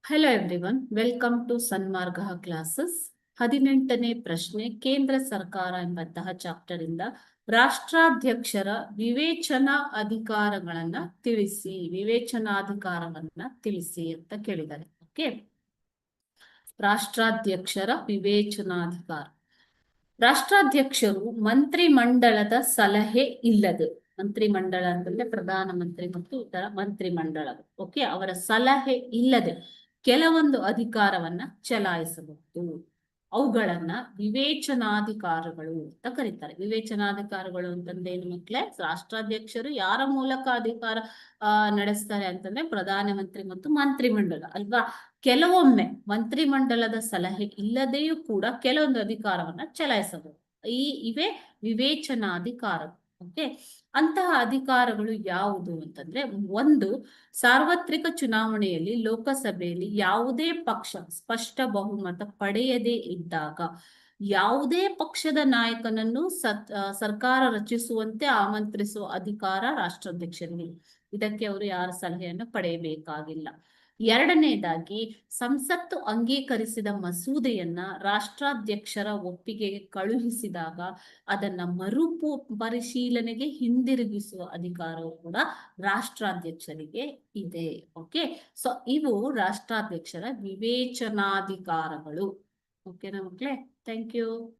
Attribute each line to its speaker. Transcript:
Speaker 1: Hello everyone, welcome to Sanmarga classes. 18ನೇ ಪ್ರಶ್ನೆ, ಕೇಂದ್ರ ಸರ್ಕಾರ ಎಂಬಂತಹ ಚಾಪ್ಟರ್ ಇಂದ ರಾಷ್ಟ್ರಾಧ್ಯಕ್ಷರ ವಿವೇಚನಾ ಅಧಿಕಾರಗಳನ್ನ ತಿಳಿಸಿ ಅಂತ ಕೇಳಿದ್ದಾರೆ. ಓಕೆ, ರಾಷ್ಟ್ರಾಧ್ಯಕ್ಷರ ವಿವೇಚನಾಧಿಕಾರ. ರಾಷ್ಟ್ರಾಧ್ಯಕ್ಷರು ಮಂತ್ರಿಮಂಡಲದ ಸಲಹೆ ಇಲ್ಲದೆ, ಮಂತ್ರಿಮಂಡಲ ಅಂತಂದ್ರೆ ಪ್ರಧಾನಮಂತ್ರಿ ಮತ್ತು ಇತರ ಮಂತ್ರಿಮಂಡಲ, ಓಕೆ, ಅವರ ಸಲಹೆ ಇಲ್ಲದೆ ಕೆಲವೊಂದು ಅಧಿಕಾರವನ್ನ ಚಲಾಯಿಸಬಹುದು. ಅವುಗಳನ್ನ ವಿವೇಚನಾಧಿಕಾರಗಳು ಅಂತ ಕರೀತಾರೆ. ವಿವೇಚನಾಧಿಕಾರಗಳು ಅಂತಂದೇನು ಮಕ್ಳೇ? ರಾಷ್ಟ್ರಾಧ್ಯಕ್ಷರು ಯಾರ ಮೂಲಕ ಅಧಿಕಾರ ನಡೆಸ್ತಾರೆ ಅಂತಂದ್ರೆ ಪ್ರಧಾನಮಂತ್ರಿ ಮತ್ತು ಮಂತ್ರಿಮಂಡಲ ಅಲ್ವಾ. ಕೆಲವೊಮ್ಮೆ ಮಂತ್ರಿಮಂಡಲದ ಸಲಹೆ ಇಲ್ಲದೆಯೂ ಕೂಡ ಕೆಲವೊಂದು ಅಧಿಕಾರವನ್ನ ಚಲಾಯಿಸಬಹುದು. ಇವೇ ವಿವೇಚನಾಧಿಕಾರ. ಓಕೆ, ಅಂತಹ ಅಧಿಕಾರಗಳು ಯಾವುದು ಅಂತಂದ್ರೆ, ಒಂದು, ಸಾರ್ವತ್ರಿಕ ಚುನಾವಣೆಯಲ್ಲಿ ಲೋಕಸಭೆಯಲ್ಲಿ ಯಾವುದೇ ಪಕ್ಷ ಸ್ಪಷ್ಟ ಬಹುಮತ ಪಡೆಯದೇ ಇದ್ದಾಗ ಯಾವುದೇ ಪಕ್ಷದ ನಾಯಕನನ್ನು ಸರ್ಕಾರ ರಚಿಸುವಂತೆ ಆಮಂತ್ರಿಸುವ ಅಧಿಕಾರ ರಾಷ್ಟ್ರಾಧ್ಯಕ್ಷರಿಗೆ. ಇದಕ್ಕೆ ಅವರು ಯಾರ ಸಲಹೆಯನ್ನು ಪಡೆಯಬೇಕಾಗಿಲ್ಲ. ಎರಡನೇದಾಗಿ, ಸಂಸತ್ತು ಅಂಗೀಕರಿಸಿದ ಮಸೂದೆಯನ್ನ ರಾಷ್ಟ್ರಾಧ್ಯಕ್ಷರ ಒಪ್ಪಿಗೆಗೆ ಕಳುಹಿಸಿದಾಗ ಅದನ್ನ ಪರಿಶೀಲನೆಗೆ ಹಿಂದಿರುಗಿಸುವ ಅಧಿಕಾರವು ಕೂಡ ರಾಷ್ಟ್ರಾಧ್ಯಕ್ಷರಿಗೆ ಇದೆ. ಓಕೆ, ಸೊ ಇವು ರಾಷ್ಟ್ರಾಧ್ಯಕ್ಷರ ವಿವೇಚನಾಧಿಕಾರಗಳು. ಓಕೆನಾ ಮಕ್ಕಳೇ? Thank you.